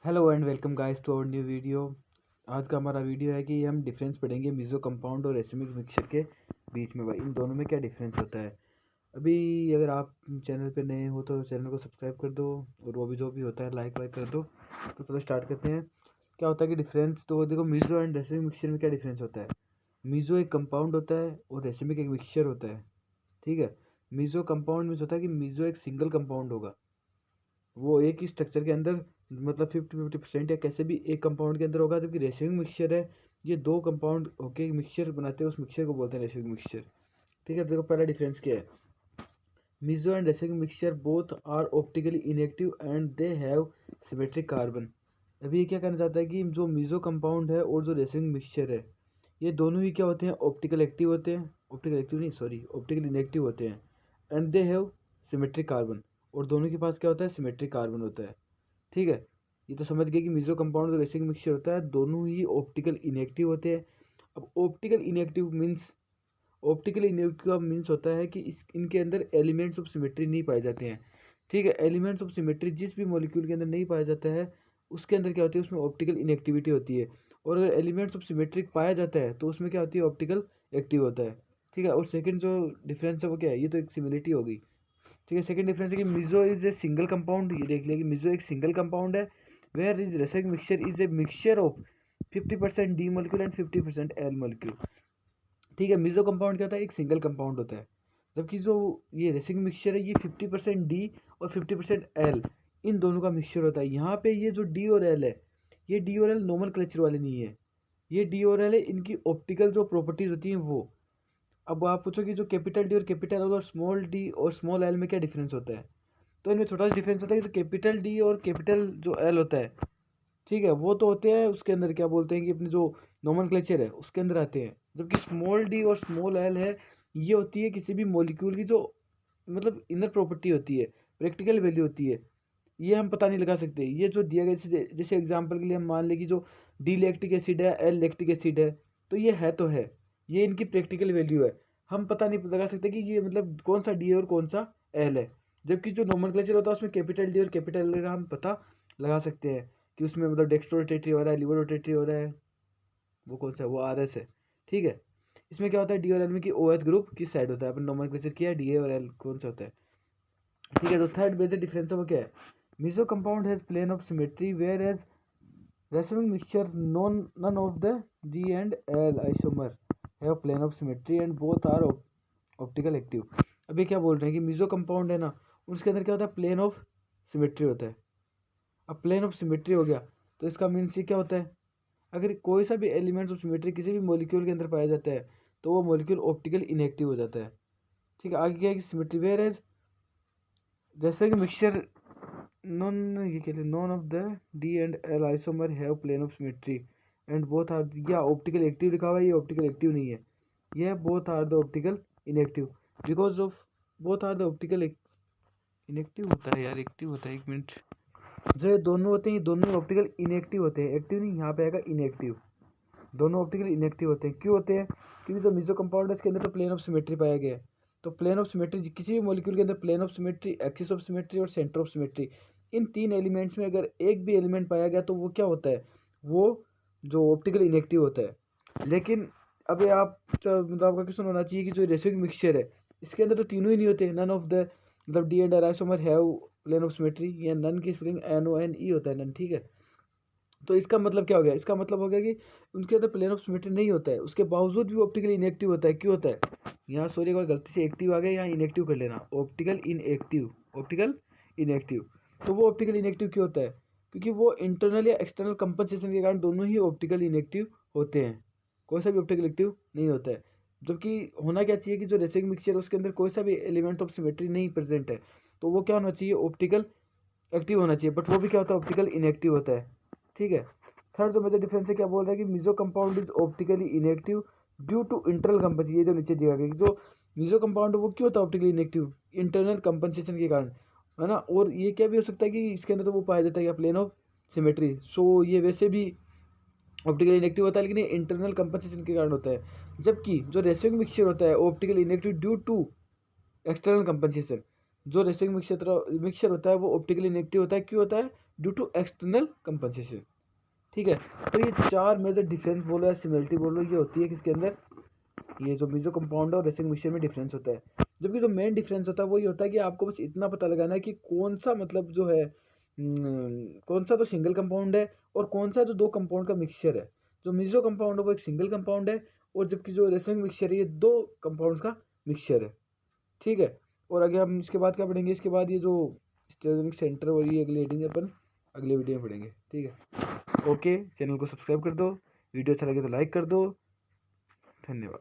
Hello and welcome guys to our new video. आज का हमारा वीडियो है कि हम डिफरेंस पढ़ेंगे मीज़ो कंपाउंड और रेसिमिक मिक्सचर के बीच में। भाई इन दोनों में क्या डिफरेंस होता है। अभी अगर आप चैनल पे नए हो तो चैनल को सब्सक्राइब कर दो, और वो भी जो भी होता है लाइक वाइक कर दो। तो चलो स्टार्ट करते हैं। क्या होता है कि डिफरेंस, तो देखो मीज़ो एंड रेसिमिक मिक्सचर में क्या डिफरेंस होता है। मीज़ो एक कंपाउंड होता है और रेसिमिक एक मिक्सचर होता है। ठीक है। मीज़ो कंपाउंड में होता है कि मीज़ो एक सिंगल कंपाउंड होगा, वो एक ही स्ट्रक्चर के अंदर, मतलब 50-50% या कैसे भी एक कंपाउंड के अंदर होगा। जबकि रेसिमिक मिक्सचर है, ये दो कंपाउंड होके मिक्सचर बनाते हैं, उस मिक्सचर को बोलते हैं रेसिमिक मिक्सचर। ठीक है। देखो पहला डिफरेंस क्या है। Meso and racemic mixture both are optically inactive and they have symmetric carbon. अभी ये क्या कहना चाहता है कि जो मीज़ो कंपाउंड है और जो रेसिमिक मिक्सचर है, ये दोनों ही क्या होते हैं, ऑप्टिकल एक्टिव होते हैं, ऑप्टिकल एक्टिव नहीं सॉरी ऑप्टिकल इनएक्टिव होते हैं। And they have symmetric carbon, और दोनों के पास क्या होता है, सिमेट्रिक कार्बन होता है। ठीक है। ये तो समझ गए कि मीज़ो कंपाउंड और रेसिमिक मिक्सचर होता है, दोनों ही ऑप्टिकल इनएक्टिव होते हैं। अब ऑप्टिकल इनएक्टिव का मीन्स होता है कि इस इनके अंदर एलिमेंट्स ऑफ सिमेट्री नहीं पाए जाते हैं। ठीक है। एलिमेंट्स ऑफ सिमेट्री जिस भी मॉलिक्यूल के अंदर नहीं पाया जाता है, उसके अंदर क्या होती है, उसमें ऑप्टिकल इनएक्टिविटी होती है। और अगर एलिमेंट्स ऑफ सिमेट्रिक पाया जाता है तो उसमें क्या होती है, ऑप्टिकल एक्टिव होता है। ठीक है। और सेकंड जो डिफरेंस है वो क्या है, ये तो एक सिमिलिटी होगी। ठीक है। सेकंड डिफरेंस है कि meso is a single compound. ये देख लिया कि मिजो एक सिंगल कंपाउंड है, whereas racemic mixture is a mixture of 50% D molecule and 50% L molecule. ठीक है। मिजो कंपाउंड क्या होता है, एक सिंगल कंपाउंड होता है। जबकि जो ये रेसिक मिक्सचर है, ये 50% डी और 50% एल, इन दोनों का मिक्सचर होता है। यहाँ पे ये जो डी और एल है, ये डी और एल नॉर्मल क्लेचर वाले नहीं है। ये डी और एल है, इनकी ऑप्टिकल जो प्रॉपर्टीज होती हैं वो। अब आप पूछो कि जो कैपिटल डी और कैपिटल एल और स्मॉल डी और स्मॉल एल में क्या डिफरेंस होता है। तो इनमें छोटा सा डिफरेंस होता है कि जो कैपिटल डी और कैपिटल जो एल होता है, ठीक है, वो तो होते हैं उसके अंदर क्या बोलते हैं कि अपने जो नोमेनक्लेचर है उसके अंदर आते हैं। जबकि स्मॉल डी और स्मॉल एल है, ये होती है किसी भी मॉलिक्यूल की जो मतलब इनर प्रॉपर्टी होती है, प्रैक्टिकल वैल्यू होती है। ये हम पता नहीं लगा सकते। ये जो दिया गया, जैसे जैसे एग्जांपल के लिए हम मान लें कि जो डी लैक्टिक एसिड है, एल लैक्टिक एसिड है, तो ये है तो है, ये इनकी प्रैक्टिकल वैल्यू है। हम पता नहीं लगा सकते कि ये मतलब कौन सा डी है और कौन सा एल है। जबकि जो नोमेनक्लेचर होता है उसमें कैपिटल डी और कैपिटल एल का हम पता लगा सकते हैं कि उसमें मतलब डेक्स्ट्रो रोटेटरी हो रहा है, लिवर रोटेटरी हो रहा है, वो कौन सा है, वो आर एस है। ठीक है। इसमें क्या होता है, डी और एल में कि ओ एच ग्रुप किस साइड होता है, अपन नोमेनक्लेचर किया है, डी ए और एल कौन सा होता है। ठीक है। तो थर्ड बेसिक डिफरेंस है वो क्या है, meso compound has plane of symmetry whereas racemic mixture none of the D and L isomer have plane of symmetry and both are optical active. अभी क्या बोल रहे हैं कि मिसो कंपाउंड है ना, उसके अंदर क्या होता है, प्लेन ऑफ सिमेट्री होता है। अब प्लेन ऑफ सिमेट्री हो गया तो इसका मीन्स ये क्या होता है, अगर कोई सा भी एलिमेंट्स ऑफ सिमेट्री किसी भी मॉलिक्यूल के अंदर पाया जाता है तो वो मॉलिक्यूल ऑप्टिकल इनएक्टिव हो जाता है। ठीक है। आगे क्या है कि सिमेट्री वेयर एज जैसे कि मिक्सचर नॉन, ये कहते हैं none of the D and L isomer have plane of symmetry and both are, या ऑप्टिकल एक्टिव लिखा हुआ है, ये ऑप्टिकल एक्टिव नहीं है, ये both are the optical inactive because of both are the optical inactive होता है यार, एक्टिव होता है, एक मिनट। जो ये दोनों होते हैं, ये दोनों ऑप्टिकल इनएक्टिव होते हैं, एक्टिव नहीं, यहाँ पे आएगा इनएक्टिव। दोनों ऑप्टिकल इनएक्टिव होते हैं, क्यों होते हैं, क्योंकि जो मिसो कंपाउंड है इसके अंदर तो प्लेन ऑफ सिमेट्री पाया गया है। तो प्लेन ऑफ सिमेट्री किसी भी मॉलिक्यूल के अंदर, plane of symmetry, axis of symmetry और सेंटर ऑफ सिमेट्री, इन तीन एलिमेंट्स में अगर एक भी एलिमेंट पाया गया तो वो क्या होता है, वो जो ऑप्टिकल इनएक्टिव होता है। लेकिन अब आप मतलब आपका क्वेश्चन होना चाहिए कि जो रेसिक मिक्सचर है इसके अंदर तो तीनों ही नहीं होते, नन ऑफ द मतलब D and isomer have plane of symmetry, या नन की spelling N O N E होता है, नन। ठीक है। तो इसका मतलब क्या हो गया, इसका मतलब हो गया कि उनके अंदर प्लेन ऑफ सिमेट्री नहीं होता है, उसके बावजूद भी ऑप्टिकल इनएक्टिव होता है। क्यों होता है, यहाँ सॉरी एक बार गलती से एक्टिव आ गया, यहाँ इनएक्टिव कर लेना, ऑप्टिकल इनएक्टिव, ऑप्टिकल इनएक्टिव। तो वो ऑप्टिकल इनएक्टिव क्यों होता है, क्योंकि वो इंटरनल या एक्सटर्नल कंपनसेशन के कारण दोनों ही ऑप्टिकल इनएक्टिव होते हैं, कोई सा भी ऑप्टिकल एक्टिव नहीं होता है। जबकि होना क्या चाहिए कि जो रेसिक मिक्सचर है उसके अंदर कोई सा भी एलिमेंट ऑफ सिमेट्री नहीं प्रेजेंट है, तो वो क्या होना चाहिए, ऑप्टिकल एक्टिव होना चाहिए, बट वो भी क्या होता है, ऑप्टिकल इनएक्टिव होता है। ठीक है। थर्ड जो मेजर डिफरेंस है, क्या बोल रहा है कि meso compound is optically inactive due to internal compensation, ये जो नीचे दिया गया कि जो मिजो कंपाउंड है वो क्यों होता है ऑप्टिकली इनएक्टिव, इंटरनल कंपनसेशन के कारण, है ना। और ये क्या भी हो सकता है कि इसके अंदर तो वो पाया जाता है क्या, प्लेन ऑफ सिमेट्री, सो ये वैसे भी ऑप्टिकल इनएक्टिव होता है, लेकिन ये इंटरनल कंपनसेशन के कारण होता है। जबकि जो रेसिमिक मिक्सचर होता है optical inactive due to external compensation, जो रेसिमिक मिक्सचर होता है वो ऑप्टिकली इनएक्टिव होता है, क्यों होता है, ड्यू टू एक्सटर्नल कंपनसेशन। ठीक है, तो ये 4 मेजर डिफरेंस बोलो या सिमिलरिटी बोलो, ये होती है किसके अंदर, ये जो मीजो कंपाउंड और रेसिंग मिक्सचर में डिफरेंस होता है। जबकि जो मेन डिफरेंस होता है वो ये होता है कि आपको बस इतना पता लगाना है कि कौन सा मतलब जो है कौन सा तो सिंगल कंपाउंड है और कौन सा जो 2 कंपाउंड का मिक्सचर है। जो मीजो कंपाउंड है वो एक सिंगल कंपाउंड है, और जबकि जो रेसिंग मिक्सचर है ये 2 कंपाउंड्स का मिक्सचर है। ठीक है, और आगे हम इसके बाद क्या पढ़ेंगे, इसके बाद ये जो स्टेरिक सेंटर और ये अगली रीडिंग अपन अगले वीडियो में पढ़ेंगे। ठीक है, ओके, चैनल को सब्सक्राइब कर दो, वीडियो अच्छा लगे तो लाइक कर दो, धन्यवाद।